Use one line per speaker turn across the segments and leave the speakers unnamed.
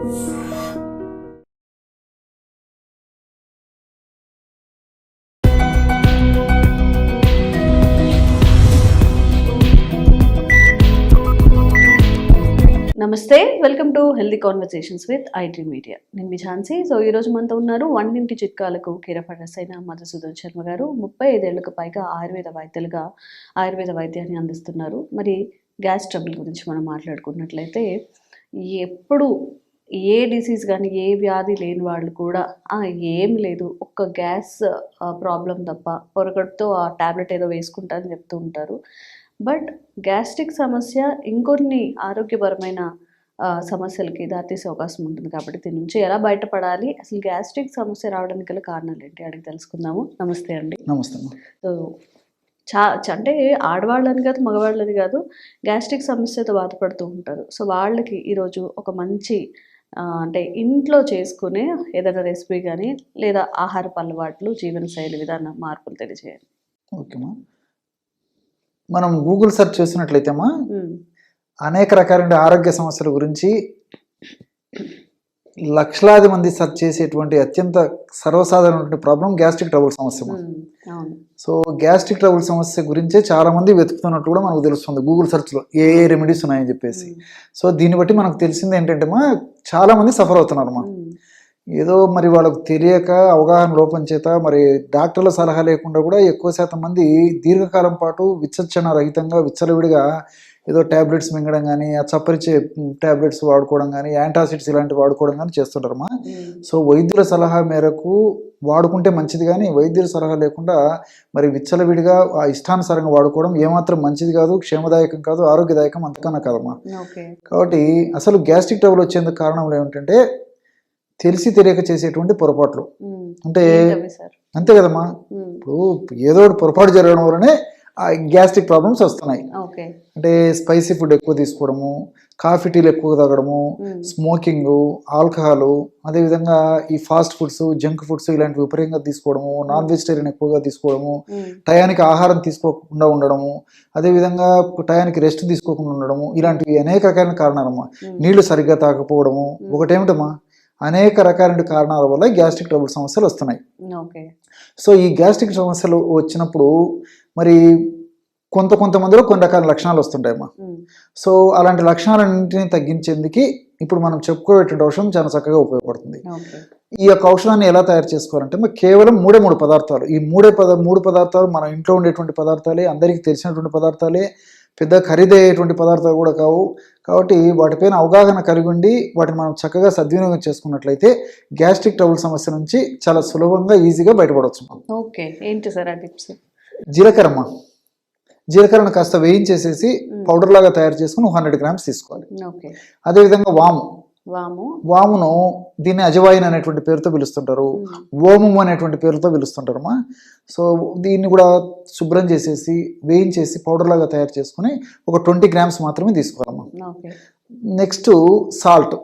నమస్తే, welcome to healthy conversations with IT media. నేను మీ Jhansi. So ఈరోజు మనతో ఉన్నారు వంటింటి చిట్కాలకు కీరఫడస్ అయిన మధుసూదన్ శర్మ గారు. 35 ఏళ్లకు పైగా ఆయుర్వేద వైద్యులుగా ఆయుర్వేద వైద్యాన్ని అందిస్తున్నారు. మరి గ్యాస్ ట్రబుల్ గురించి మనం మాట్లాడుకున్నట్లయితే, ఎప్పుడు ఏ డిసీజ్ కానీ ఏ వ్యాధి లేని వాళ్ళు కూడా ఏమి లేదు, ఒక్క గ్యాస్ ప్రాబ్లం తప్ప పొరగడుతో ఆ ట్యాబ్లెట్ ఏదో వేసుకుంటారని చెప్తూ ఉంటారు. బట్ గ్యాస్ట్రిక్ సమస్య ఇంకొన్ని ఆరోగ్యపరమైన సమస్యలకి దారితీసే అవకాశం ఉంటుంది. కాబట్టి దీని నుంచి ఎలా బయటపడాలి, అసలు గ్యాస్ట్రిక్ సమస్య రావడానికి గల కారణాలు ఏంటి అడిగి తెలుసుకుందాము. నమస్తే అండి.
నమస్తే.
సో అంటే ఆడవాళ్ళని కాదు, మగవాళ్ళని కాదు, గ్యాస్ట్రిక్ సమస్యతో బాధపడుతూ ఉంటారు. సో వాళ్ళకి ఈరోజు ఒక మంచి అంటే ఇంట్లో చేసుకునే ఏదైనా రెసిపీ కానీ లేదా ఆహారపు అలవాట్లు, జీవనశైలి విధాన మార్పులు తెలియజేయండి.
ఓకేమా. మనం గూగుల్ సెర్చ్ చేసినట్లయితేమా అనేక రకాలైన ఆరోగ్య సమస్యల గురించి లక్షలాది మంది సెర్చ్ చేసేటువంటి అత్యంత సర్వసాధారణమైన ప్రాబ్లం గ్యాస్ట్రిక్ ట్రబుల్ సమస్య. సో గ్యాస్ట్రిక్ ట్రబుల్ సమస్య గురించే చాలా మంది వెతుకుతున్నట్టు కూడా మనకు తెలుస్తుంది గూగుల్ సెర్చ్లో ఏ రెమెడీస్ ఉన్నాయని చెప్పేసి. సో దీన్ని బట్టి మనకు తెలిసింది ఏంటంటే చాలా మంది సఫర్ అవుతున్నారమ్మా. ఏదో మరి వాళ్ళకు తెలియక, అవగాహన లోపం చేత, మరి డాక్టర్ల సలహా లేకుండా కూడా ఎక్కువ శాతం మంది దీర్ఘకాలం పాటు విచక్షణ రహితంగా విచ్చలవిడిగా ఏదో ట్యాబ్లెట్స్ మింగడం కానీ, ఆ చప్పరిచే ట్యాబ్లెట్స్ వాడుకోవడం కానీ, యాంటాసిడ్స్ ఇలాంటివి వాడుకోవడం కానీ చేస్తుంటారమ్మా. సో వైద్యుల సలహా మేరకు వాడుకుంటే మంచిది, కానీ వైద్యుల సలహా లేకుండా మరి విచ్చలవిడిగా ఆ ఇష్టానుసారంగా వాడుకోవడం ఏమాత్రం మంచిది కాదు, క్షేమదాయకం కాదు, ఆరోగ్యదాయకం అంతకన్నా కాదమ్మా. కాబట్టి అసలు గ్యాస్ట్రిక్ ట్రబుల్ వచ్చేందుకు కారణం ఏమిటంటే తెలిసి తెలియక చేసేటువంటి పొరపాట్లు. అంటే అంతే కదమ్మా, ఇప్పుడు ఏదో ఒకటి పొరపాటు జరగడం వల్లనే ఆ గ్యాస్ట్రిక్ ప్రాబ్లమ్స్ వస్తున్నాయి. అంటే స్పైసీ ఫుడ్ ఎక్కువ తీసుకోవడము, కాఫీ టీలు ఎక్కువ తాగడము, స్మోకింగ్, ఆల్కహాల్, అదేవిధంగా ఈ ఫాస్ట్ ఫుడ్స్, జంక్ ఫుడ్స్ ఇలాంటివి విపరీతంగా తీసుకోవడము, నాన్ వెజిటేరియన్ ఎక్కువగా తీసుకోవడము, టయానికి ఆహారం తీసుకోకుండా ఉండడము, అదేవిధంగా టయానికి రెస్ట్ తీసుకోకుండా ఉండడము, ఇలాంటివి అనేక రకాలైన కారణాలమ్మా. నీళ్లు సరిగ్గా తాగకపోవడము ఒకటేమిటమ్మా, అనేక రకాల కారణాల వల్ల గ్యాస్ట్రిక్ ట్రబుల్ సమస్యలు వస్తున్నాయి. సో ఈ గ్యాస్ట్రిక్ సమస్యలు వచ్చినప్పుడు మరి కొంతమందిలో కొన్ని రకాల లక్షణాలు వస్తుంటాయమ్మా. సో అలాంటి లక్షణాలన్నింటినీ తగ్గించేందుకు ఇప్పుడు మనం చెప్పుకోబెట్టే ఔషధం చాలా చక్కగా ఉపయోగపడుతుంది. ఈ యొక్క ఔషధాన్ని ఎలా తయారు చేసుకోవాలంటే కేవలం మూడు పదార్థాలు. ఈ మూడు పదార్థాలు మన ఇంట్లో ఉండేటువంటి పదార్థాలే, అందరికీ తెలిసినటువంటి పదార్థాలే, పెద్ద ఖరీదయ్యేటువంటి పదార్థాలు కూడా కావు. కాబట్టి వాటిపైన అవగాహన కలిగి ఉండి వాటిని మనం చక్కగా సద్వినియోగం చేసుకున్నట్లయితే గ్యాస్ట్రిక్ ట్రబుల్ సమస్య నుంచి చాలా సులభంగా ఈజీగా బయటపడవచ్చు.
ఓకే, ఏంటి సార్ ఆ టిప్స్?
జీలకర్రమ్మ, జీలకర్రను కాస్త వేయించేసేసి పౌడర్ లాగా తయారు చేసుకుని 100 గ్రామ్స్ తీసుకోవాలి. అదేవిధంగా వామును దీన్ని అజవాయిన్ అనేటువంటి పేరుతో పిలుస్తుంటారు, ఓమం అనేటువంటి పేరుతో పిలుస్తుంటారమ్మా. సో దీన్ని కూడా శుభ్రం చేసేసి వేయించేసి పౌడర్ లాగా తయారు చేసుకుని ఒక 20 గ్రామ్స్ మాత్రమే తీసుకోవాలమ్మా. నెక్స్ట్ సాల్ట్,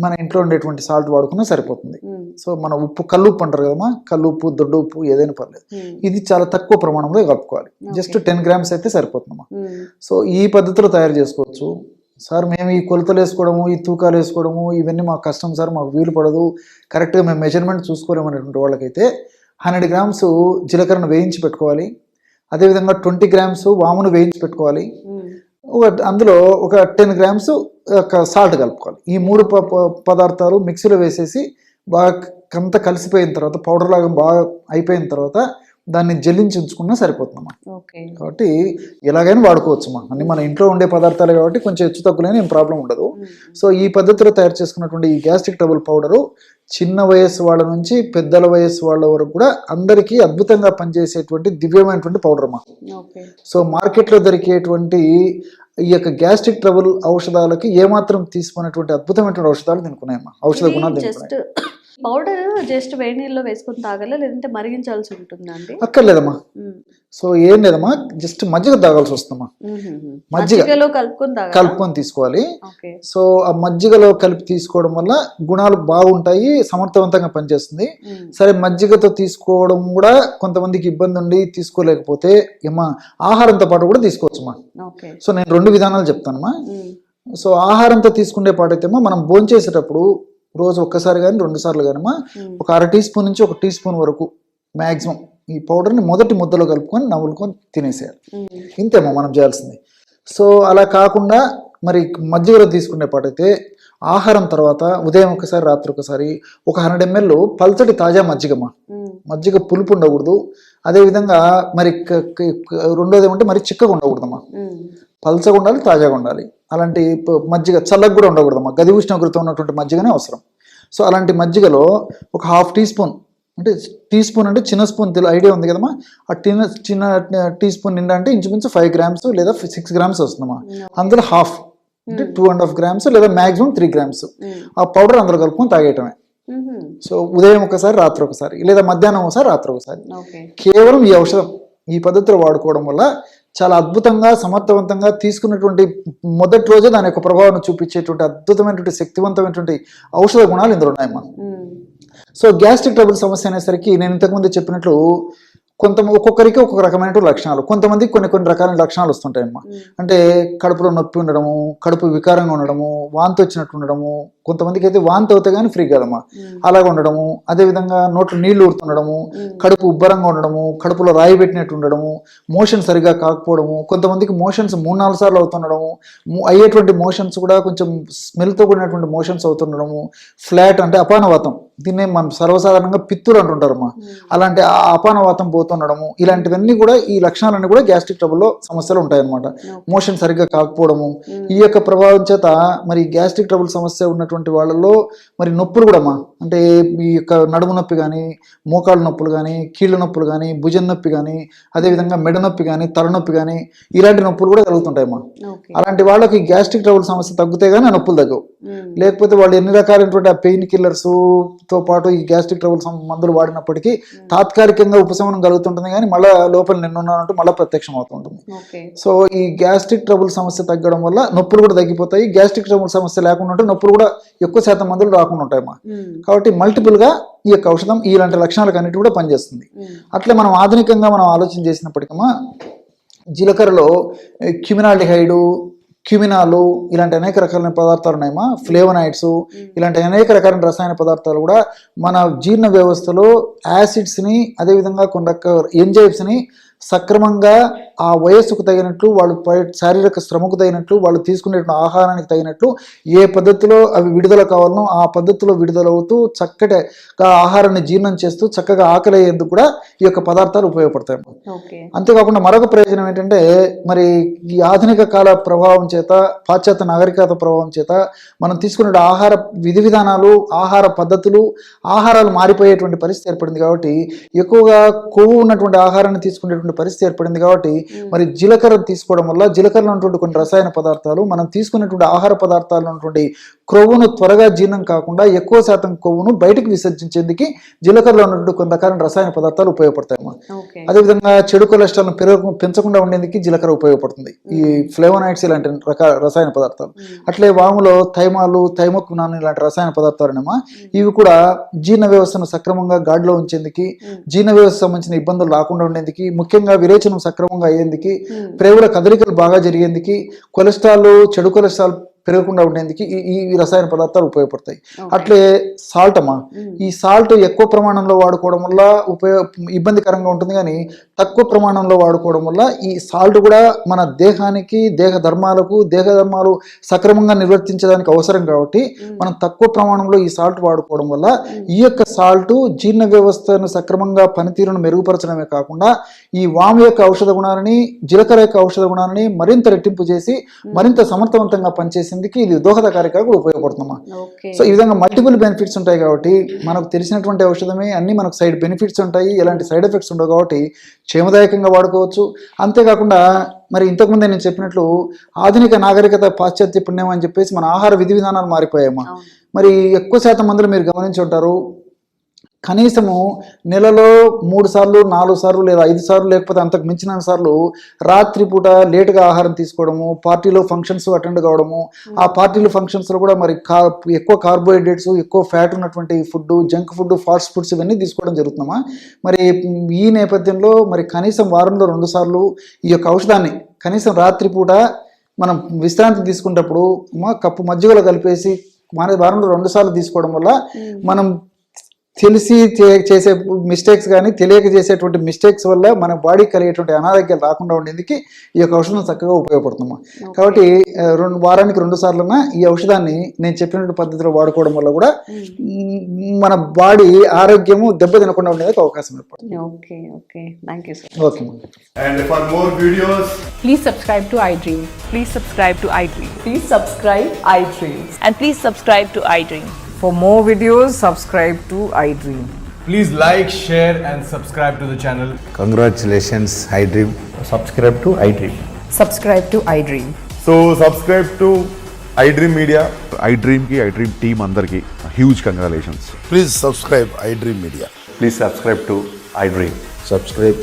మన ఇంట్లో ఉండేటువంటి సాల్ట్ వాడుకున్నా సరిపోతుంది. సో మన ఉప్పు, కల్లుప్పు అంటారు కదమ్మా, కల్లుప్పు, దొడ్డు ఉప్పు ఏదైనా పర్లేదు, ఇది చాలా తక్కువ ప్రమాణంలో కలుపుకోవాలి. జస్ట్ 10 గ్రామ్స్ అయితే సరిపోతుందమ్మా. సో ఈ పద్ధతిలో తయారు చేసుకోవచ్చు. సార్ మేము ఈ కొలతలు వేసుకోవడము, ఈ తూకాలు వేసుకోవడము ఇవన్నీ మాకు కష్టం సార్, మాకు వీలు పడదు, కరెక్ట్గా మేము మెజర్మెంట్ చూసుకోలేమనేటువంటి వాళ్ళకైతే 100 గ్రామ్స్ జీలకర్రను వేయించి పెట్టుకోవాలి. అదేవిధంగా 20 గ్రామ్స్ వామును వేయించి పెట్టుకోవాలి. అందులో ఒక 10 గ్రామ్స్ సాల్ట్ కలుపుకోవాలి. ఈ 3 పదార్థాలు మిక్సీలో వేసేసి బాగా అంతా కలిసిపోయిన తర్వాత, పౌడర్ లాగా బాగా అయిపోయిన తర్వాత దాన్ని జల్లించి ఉంచుకున్నా సరిపోతుందమ్మా. కాబట్టి ఎలాగైనా వాడుకోవచ్చుమా, అన్ని మన ఇంట్లో ఉండే పదార్థాలు కాబట్టి కొంచెం హెచ్చు తక్కువలేని ఏం ప్రాబ్లం ఉండదు. సో ఈ పద్ధతిలో తయారు చేసుకున్నటువంటి ఈ గ్యాస్ట్రిక్ ట్రబుల్ పౌడరు చిన్న వయస్సు వాళ్ళ నుంచి పెద్దల వయస్సు వాళ్ళ వరకు కూడా అందరికీ అద్భుతంగా పనిచేసేటువంటి దివ్యమైనటువంటి పౌడర్ అమ్మా. సో మార్కెట్లో దొరికేటువంటి ఈ యొక్క గ్యాస్ట్రిక్ ట్రబుల్ ఔషధాలకి ఏమాత్రం తీసుకున్నటువంటి అద్భుతమైనటువంటి ఔషధాలు తినుకున్నాయమ్మా, ఔషధ గుణాలు తినుకున్నాయి.
పౌడర్ జస్ట్ వేడి నీళ్ళలో వేసుకొని తాగాలా, లేదంటే మరిగించాల్సి ఉంటుందండి?
అక్కర్లేదమ్మా. సో ఏం లేదమ్మా, జస్ట్ మజ్జిగ తాగాల్సి వస్తుందమ్మా.
మజ్జిగలో
కలుపుకొని తీసుకోవాలి. సో ఆ మజ్జిగలో కలిపి తీసుకోవడం వల్ల గుణాలు బాగుంటాయి, సమర్థవంతంగా పనిచేస్తుంది. సరే మజ్జిగతో తీసుకోవడం కూడా కొంతమందికి ఇబ్బంది ఉండి తీసుకోలేకపోతే ఏమా ఆహారంతో పాటు కూడా తీసుకోవచ్చుమా. సో నేను 2 విధానాలు చెప్తానమ్మా. సో ఆహారంతో తీసుకునే పాటైతేమో మనం భోంచేసేటప్పుడు రోజు ఒక్కసారి కానీ 2 సార్లు కానీ ఒక అర టీ స్పూన్ నుంచి 1 టీ స్పూన్ వరకు మ్యాక్సిమం ఈ పౌడర్ని మొదటి ముద్దలో కలుపుకొని నవ్వులుకొని తినేసేయాలి. ఇంతేమో మనం చేయాల్సింది. సో అలా కాకుండా మరి మజ్జిగలో తీసుకునే పాటైతే ఆహారం తర్వాత ఉదయం ఒకసారి రాత్రి ఒకసారి ఒక 100 ml పల్చటి తాజా మజ్జిగ పులుపు ఉండకూడదు. అదేవిధంగా మరి రెండోది ఏమంటే మరి చిక్కగా ఉండకూడదమ్మా, పల్చగా ఉండాలి, తాజాగా ఉండాలి. అలాంటి మజ్జిగ చల్లగా కూడా ఉండకూడదమ్మా, గది ఉష్ణోగ్రత ఉన్నటువంటి మజ్జిగనే అవసరం. సో అలాంటి మజ్జిగలో ఒక 1/2 టీ స్పూన్, అంటే టీ స్పూన్ అంటే చిన్న స్పూన్ ఐడియా ఉంది కదమ్మా, ఆ చిన్న టీ స్పూన్ నిండా అంటే ఇంచుమించు 5 grams లేదా 6 grams వస్తుందమ్మా. అందులో హాఫ్ అంటే 2.5 grams లేదా మ్యాక్సిమం 3 grams ఆ పౌడర్ అందులో కలుపుకొని తాగేయటమే. సో ఉదయం ఒకసారి రాత్రి ఒకసారి లేదా మధ్యాహ్నం ఒకసారి రాత్రి ఒకసారి. కేవలం ఈ ఔషధం ఈ పద్ధతిలో వాడుకోవడం వల్ల చాలా అద్భుతంగా సమర్థవంతంగా తీసుకున్నటువంటి మొదటి రోజే దాని యొక్క ప్రభావాన్ని చూపించేటువంటి అద్భుతమైనటువంటి శక్తివంతమైనటువంటి ఔషధ గుణాలు ఇందులో ఉన్నాయమ్మా. సో గ్యాస్ట్రిక్ ట్రబుల్ సమస్య అనేసరికి నేను ఇంతకుముందు చెప్పినట్లు ఒక్కొక్కరికి ఒక్కొక్క రకమైన లక్షణాలు, కొంతమందికి కొన్ని రకాల లక్షణాలు వస్తుంటాయమ్మా. అంటే కడుపులో నొప్పి ఉండడము, కడుపు వికారంగా ఉండడము, వాంతి వచ్చినట్టు ఉండడము, కొంతమందికి అయితే వాంతి అవుతే కానీ ఫ్రీ కాదమ్మా అలాగ ఉండడము. అదేవిధంగా నోట్లో నీళ్లు ఊరుతుండడము, కడుపు ఉబ్బరంగా ఉండడము, కడుపులో రాయి పెట్టినట్టు ఉండడము, మోషన్ సరిగా కాకపోవడము, కొంతమందికి మోషన్స్ 3-4 సార్లు అవుతుండడము, అయ్యేటువంటి మోషన్స్ కూడా కొంచెం స్మెల్తో కూడినటువంటి మోషన్స్ అవుతుండడము, ఫ్లాట్ అంటే అపానవాతం, దీన్నే మనం సర్వసాధారణంగా పిత్తులు అంటుంటారమ్మా, అలాంటి ఆ అపానవాతం పోతుండడము, ఇలాంటివన్నీ కూడా ఈ లక్షణాలన్నీ కూడా గ్యాస్ట్రిక్ ట్రబుల్లో సమస్యలు ఉంటాయన్నమాట. మోషన్ సరిగ్గా కాకపోవడము, ఈ యొక్క ప్రభావం చేత మరి గ్యాస్ట్రిక్ ట్రబుల్ సమస్య ఉన్నటువంటి వాళ్ళలో మరి నొప్పులు కూడా అంటే ఈ యొక్క నడుము నొప్పి కానీ, మోకాళ్ళ నొప్పులు కానీ, కీళ్ళ నొప్పులు కానీ, భుజం నొప్పి కానీ, అదేవిధంగా మెడ నొప్పి కానీ, తలనొప్పి కానీ, ఇలాంటి నొప్పులు కూడా కలుగుతుంటాయమ్మా. అలాంటి వాళ్ళకి గ్యాస్ట్రిక్ ట్రబుల్ సమస్య తగ్గితే కానీ ఆ నొప్పులు తగ్గవు. లేకపోతే వాళ్ళు ఎన్ని రకాలైనటువంటి ఆ పెయిన్ కిల్లర్స్ తో పాటు ఈ గ్యాస్ట్రిక్ ట్రబుల్ మందులు వాడినప్పటికీ తాత్కాలికంగా ఉపశమనం కలుగుతుంటుంది కానీ మళ్ళీ లోపల నిన్నున్నట్టు మళ్ళీ ప్రత్యక్షం అవుతుంటుంది. సో ఈ గ్యాస్ట్రిక్ ట్రబుల్ సమస్య తగ్గడం వల్ల నొప్పులు కూడా తగ్గిపోతాయి. గ్యాస్ట్రిక్ ట్రబుల్ సమస్య లేకుండా ఉంటే నొప్పులు కూడా ఎక్కువ శాతం మందులు రాకుండా ఉంటాయమ్మా. కాబట్టి మల్టిపుల్ గా ఈ యొక్క ఔషధం ఇలాంటి లక్షణాలకు అన్నిటి కూడా పనిచేస్తుంది. అట్లే మనం ఆధునికంగా మనం ఆలోచన చేసినప్పటికమ్మా జీలకర్రలో క్యూమినాల్డిహైడ్, క్యూమినాలు ఇలాంటి అనేక రకాలైన పదార్థాలు ఉన్నాయమ్మా, ఫ్లేవనాయిడ్స్ ఇలాంటి అనేక రకాలైన రసాయన పదార్థాలు కూడా మన జీర్ణ వ్యవస్థలో యాసిడ్స్ని అదేవిధంగా కొన్ని రకాల ఎంజైమ్స్ని సక్రమంగా ఆ వయస్సుకు తగినట్లు, వాళ్ళు శారీరక శ్రమకు తగినట్లు, వాళ్ళు తీసుకునే ఆహారానికి తగినట్లు ఏ పద్ధతిలో అవి విడుదల కావాలనో ఆ పద్ధతిలో విడుదలవుతూ చక్కటిగా ఆహారాన్ని జీర్ణం చేస్తూ చక్కగా ఆకలి అయ్యేందుకు కూడా ఈ యొక్క పదార్థాలు ఉపయోగపడతాయి. అంతేకాకుండా మరొక ప్రయోజనం ఏంటంటే మరి ఈ ఆధునిక కాల ప్రభావం చేత, పాశ్చాత్య నాగరికత ప్రభావం చేత మనం తీసుకునే ఆహార విధి విధానాలు, ఆహార పద్ధతులు, ఆహారాలు మారిపోయేటువంటి పరిస్థితి ఏర్పడింది. కాబట్టి ఎక్కువగా కొవ్వు ఉన్నటువంటి ఆహారాన్ని తీసుకునేటువంటి పరిస్థితి ఏర్పడింది. కాబట్టి మరి జీలకర్ర తీసుకోవడం వల్ల జీలకర్రలో ఉన్నటువంటి కొన్ని రసాయన పదార్థాలు మనం తీసుకున్నటువంటి ఆహార పదార్థాల్లో ఉన్నటువంటి క్రొవ్వును త్వరగా జీర్ణం కాకుండా ఎక్కువ శాతం కొవ్వును బయటకు విసర్జించేందుకు జీలకర్రలో ఉన్నటువంటి కొన్ని రకాల రసాయన పదార్థాలు ఉపయోగపడతాయి. అదేవిధంగా చెడు కొలెస్ట్రాల్ పెంచకుండా ఉండేందుకు జీలకర్ర ఉపయోగపడుతుంది, ఈ ఫ్లేవనాయిడ్స్ ఇలాంటి రసాయన పదార్థాలు. అట్లే వాములో థైమాలు, థైమోక్వినాన్ ఇలాంటి రసాయన పదార్థాలునేమో ఇవి కూడా జీర్ణ వ్యవస్థను సక్రమంగా గాడిలో ఉంచేందుకు, జీర్ణ వ్యవస్థ సంబంధించిన ఇబ్బందులు రాకుండా ఉండేందుకు, ముఖ్యంగా విరేచనం సక్రమంగా అయ్యేందుకు, ప్రేగుల కదలికలు బాగా జరిగేందుకు, కొలెస్ట్రాల్ చెడు కొలెస్ట్రాల్ పెరగకుండా ఉండేందుకు ఈ రసాయన పదార్థాలు ఉపయోగపడతాయి. అట్లే సాల్ట్ అమ్మా, ఈ సాల్ట్ ఎక్కువ ప్రమాణంలో వాడుకోవడం వల్ల ఇబ్బందికరంగా ఉంటుంది, కానీ తక్కువ ప్రమాణంలో వాడుకోవడం వల్ల ఈ సాల్ట్ కూడా మన దేహానికి, దేహ ధర్మాలు సక్రమంగా నిర్వర్తించడానికి అవసరం. కాబట్టి మనం తక్కువ ప్రమాణంలో ఈ సాల్ట్ వాడుకోవడం వల్ల ఈ యొక్క సాల్ట్ జీర్ణ వ్యవస్థను సక్రమంగా పనితీరును మెరుగుపరచడమే కాకుండా ఈ వాము యొక్క ఔషధ గుణాలని, జీలకర్ర యొక్క ఔషధ గుణాలని మరింత రెట్టింపు చేసి మరింత సమర్థవంతంగా పనిచేసి ఇది దోహదకారిగా కూడా ఉపయోగపడుతుందమ్మా. సో ఈ విధంగా మల్టిపుల్ బెనిఫిట్స్ ఉంటాయి. కాబట్టి మనకు తెలిసినటువంటి ఔషధమే అన్ని మనకు సైడ్ బెనిఫిట్స్ ఉంటాయి, ఎలాంటి సైడ్ ఎఫెక్ట్స్ ఉండవు. కాబట్టి క్షేమదాయకంగా వాడుకోవచ్చు. అంతేకాకుండా మరి ఇంతకుముందే నేను చెప్పినట్లు ఆధునిక నాగరికత, పాశ్చాత్య పుణ్యం అని చెప్పేసి మన ఆహార విధి విధానాలు మారిపోయాయమ్మా. మరి ఎక్కువ శాతం మందులు మీరు గమనించి ఉంటారు, కనీసము నెలలో 3 సార్లు 4 సార్లు లేదా 5 సార్లు లేకపోతే అంతకు మించిన సార్లు రాత్రిపూట లేటుగా ఆహారం తీసుకోవడము, పార్టీలో ఫంక్షన్స్ అటెండ్ కావడము, ఆ పార్టీలు ఫంక్షన్స్లో కూడా మరి ఎక్కువ కార్బోహైడ్రేట్స్, ఎక్కువ ఫ్యాట్ ఉన్నటువంటి food, junk food, fast foods ఇవన్నీ తీసుకోవడం జరుగుతుందమ్మా. మరి ఈ నేపథ్యంలో మరి కనీసం వారంలో 2 సార్లు ఈ యొక్క ఔషధాన్ని కనీసం రాత్రిపూట మనం విశ్రాంతి తీసుకునేటప్పుడు కప్పు మజ్జిగలో కలిపేసి వారంలో 2 సార్లు తీసుకోవడం వల్ల మనం తెలిసి చేసే మిస్టేక్స్ కానీ తెలియక చేసేటువంటి మిస్టేక్స్ వల్ల మన బాడీకి కలిగేటువంటి అనారోగ్యాలు రాకుండా ఉండేందుకు ఈ యొక్క ఔషధం చక్కగా ఉపయోగపడుతున్నాం. కాబట్టి వారానికి 2 సార్లున్నా ఈ ఔషధాన్ని నేను చెప్పినటువంటి పద్ధతిలో వాడుకోవడం వల్ల కూడా మన బాడీ ఆరోగ్యము దెబ్బతినకుండా ఉండేందుకు అవకాశం ఏర్పడుతుంది.
Okay okay, thank you sir.
Okay.
And for more videos,
Please subscribe to iDream.
Please subscribe to iDream.
Please subscribe iDream.
And please subscribe to iDream.
For more videos, subscribe to iDream.
please like, share and subscribe to the channel.
Congratulations, iDream.
subscribe to iDream.
Subscribe to iDream.
So subscribe to iDream Media.
iDream ki iDream team అందరికి huge congratulations.
Please subscribe iDream Media.
Please subscribe to iDream.
Subscribe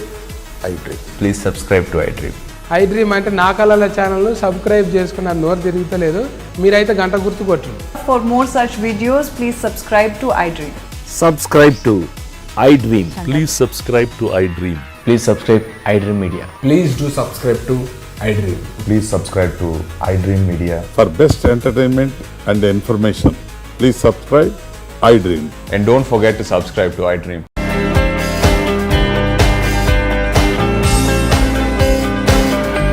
iDream.
Please subscribe to iDream.
iDream అంటే నా కళల ఛానల్ను subscribe చేసుకున్న నోరు తిరుగుతలేదు, మీరైతే గంట గుర్తు కొట్టండి.
For more such videos, please subscribe to iDream.
Subscribe to iDream. Please subscribe to iDream.
Please subscribe iDream Media.
Please do subscribe to iDream.
Please subscribe to iDream Media.
For best entertainment and information, please subscribe iDream.
And don't forget to subscribe to iDream.